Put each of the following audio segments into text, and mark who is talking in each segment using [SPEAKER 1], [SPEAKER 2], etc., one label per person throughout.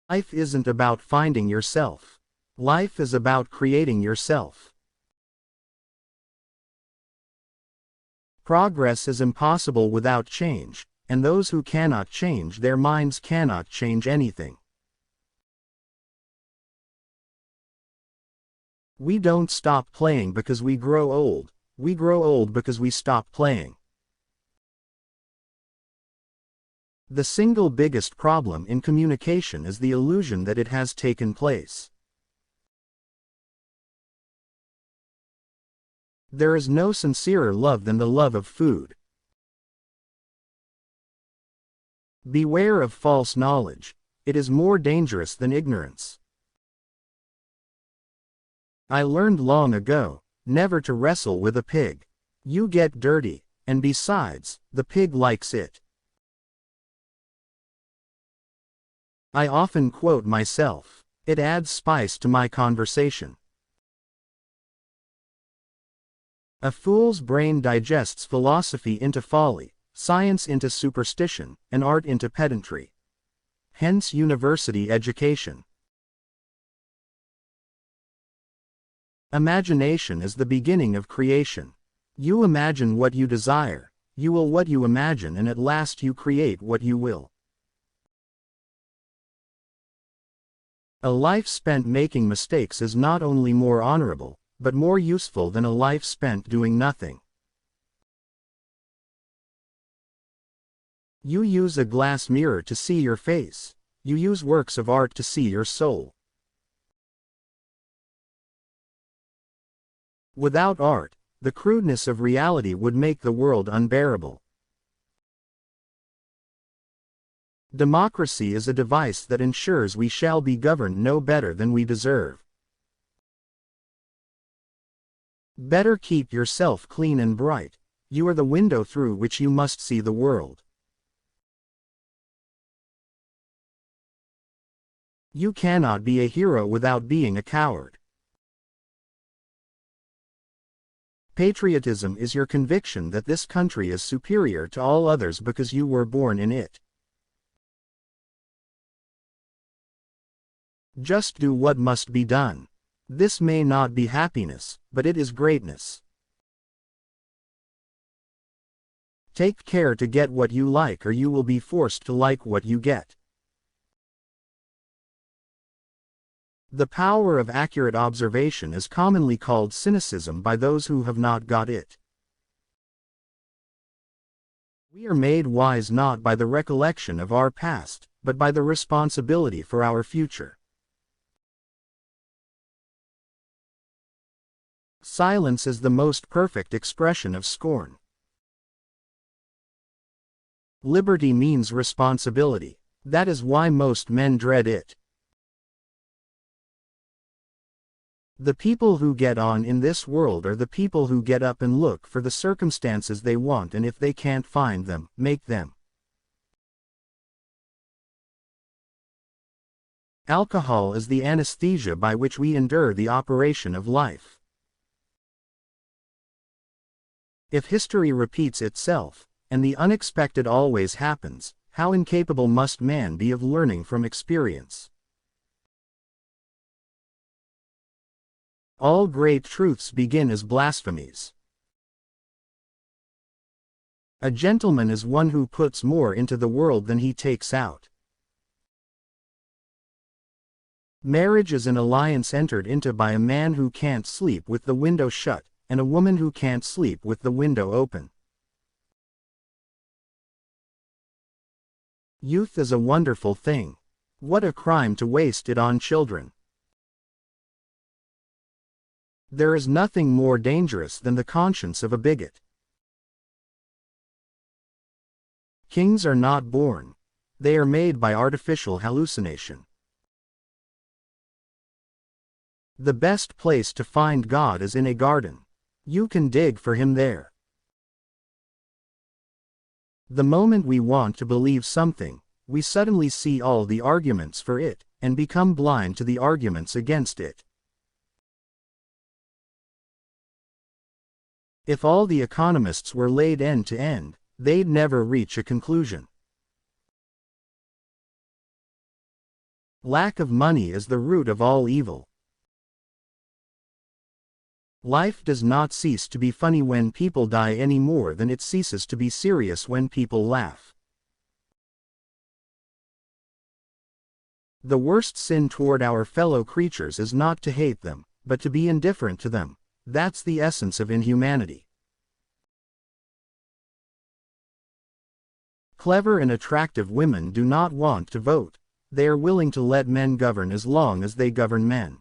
[SPEAKER 1] Life isn't about finding yourself. Life is about creating yourself. Progress is impossible without change, and those who cannot change their minds cannot change anything. We don't stop playing because we grow old. We grow old because we stop playing. The single biggest problem in communication is the illusion that it has taken place. There is no sincerer love than the love of food. Beware of false knowledge. It is more dangerous than ignorance. I learned long ago, never to wrestle with a pig. You get dirty, and besides, the pig likes it. I often quote myself. It adds spice to my conversation. A fool's brain digests philosophy into folly, science into superstition, and art into pedantry. Hence university education. Imagination is the beginning of creation. You imagine what you desire, you will what you imagine, and at last you create what you will. A life spent making mistakes is not only more honorable, but more useful than a life spent doing nothing. You use a glass mirror to see your face. You use works of art to see your soul. Without art, the crudeness of reality would make the world unbearable. Democracy is a device that ensures we shall be governed no better than we deserve. Better keep yourself clean and bright. You are the window through which you must see the world. You cannot be a hero without being a coward. Patriotism is your conviction that this country is superior to all others because you were born in it. Just do what must be done. This may not be happiness, but it is greatness. Take care to get what you like, or you will be forced to like what you get. The power of accurate observation is commonly called cynicism by those who have not got it. We are made wise not by the recollection of our past, but by the responsibility for our future. Silence is the most perfect expression of scorn. Liberty means responsibility. That is why most men dread it. The people who get on in this world are the people who get up and look for the circumstances they want, and if they can't find them, make them. Alcohol is the anesthesia by which we endure the operation of life. If history repeats itself, and the unexpected always happens, how incapable must man be of learning from experience? All great truths begin as blasphemies. A gentleman is one who puts more into the world than he takes out. Marriage is an alliance entered into by a man who can't sleep with the window shut, and a woman who can't sleep with the window open. Youth is a wonderful thing. What a crime to waste it on children. There is nothing more dangerous than the conscience of a bigot. Kings are not born. They are made by artificial hallucination. The best place to find God is in a garden. You can dig for him there. The moment we want to believe something, we suddenly see all the arguments for it, and become blind to the arguments against it. If all the economists were laid end to end, they'd never reach a conclusion. Lack of money is the root of all evil. Life does not cease to be funny when people die any more than it ceases to be serious when people laugh. The worst sin toward our fellow creatures is not to hate them, but to be indifferent to them. That's the essence of inhumanity. Clever and attractive women do not want to vote. They are willing to let men govern as long as they govern men.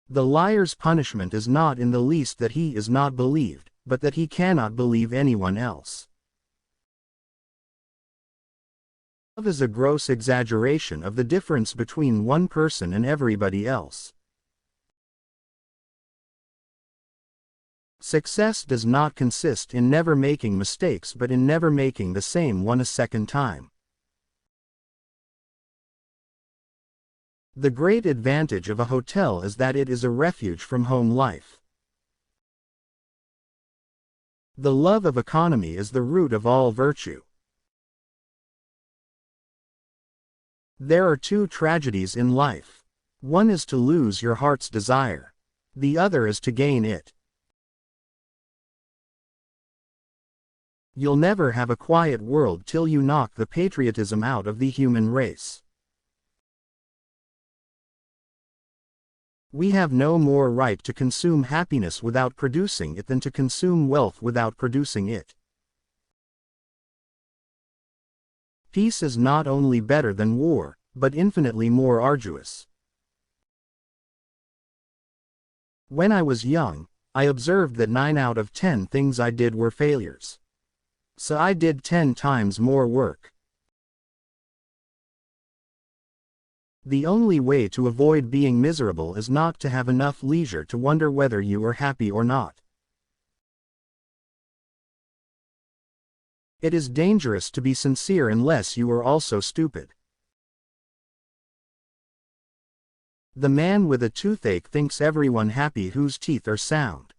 [SPEAKER 1] The liar's punishment is not in the least that he is not believed, but that he cannot believe anyone else. Love is a gross exaggeration of the difference between one person and everybody else. Success does not consist in never making mistakes but in never making the same one a second time. The great advantage of a hotel is that it is a refuge from home life. The love of economy is the root of all virtue. There are two tragedies in life. One is to lose your heart's desire. The other is to gain it. You'll never have a quiet world till you knock the patriotism out of the human race. We have no more right to consume happiness without producing it than to consume wealth without producing it. Peace is not only better than war, but infinitely more arduous. When I was young, I observed that 9 out of 10 things I did were failures. So I did 10 times more work. The only way to avoid being miserable is not to have enough leisure to wonder whether you are happy or not. It is dangerous to be sincere unless you are also stupid. The man with a toothache thinks everyone happy whose teeth are sound.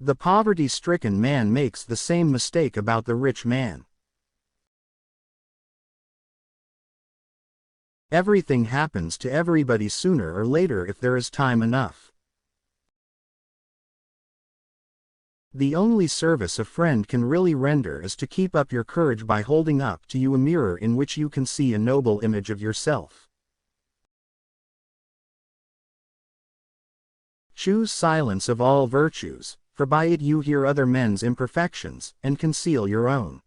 [SPEAKER 1] The poverty-stricken man makes the same mistake about the rich man. Everything happens to everybody sooner or later if there is time enough. The only service a friend can really render is to keep up your courage by holding up to you a mirror in which you can see a noble image of yourself. Choose silence of all virtues, for by it you hear other men's imperfections, and conceal your own.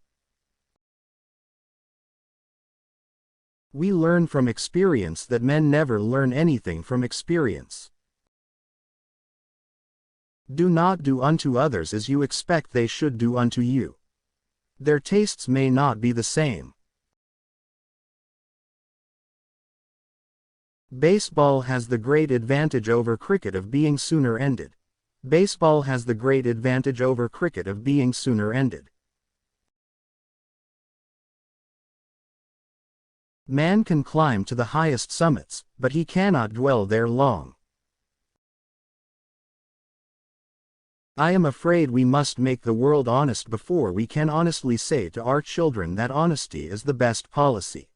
[SPEAKER 1] We learn from experience that men never learn anything from experience. Do not do unto others as you expect they should do unto you. Their tastes may not be the same. Baseball has the great advantage over cricket of being sooner ended. Baseball has the great advantage over cricket of being sooner ended. Man can climb to the highest summits, but he cannot dwell there long. I am afraid we must make the world honest before we can honestly say to our children that honesty is the best policy.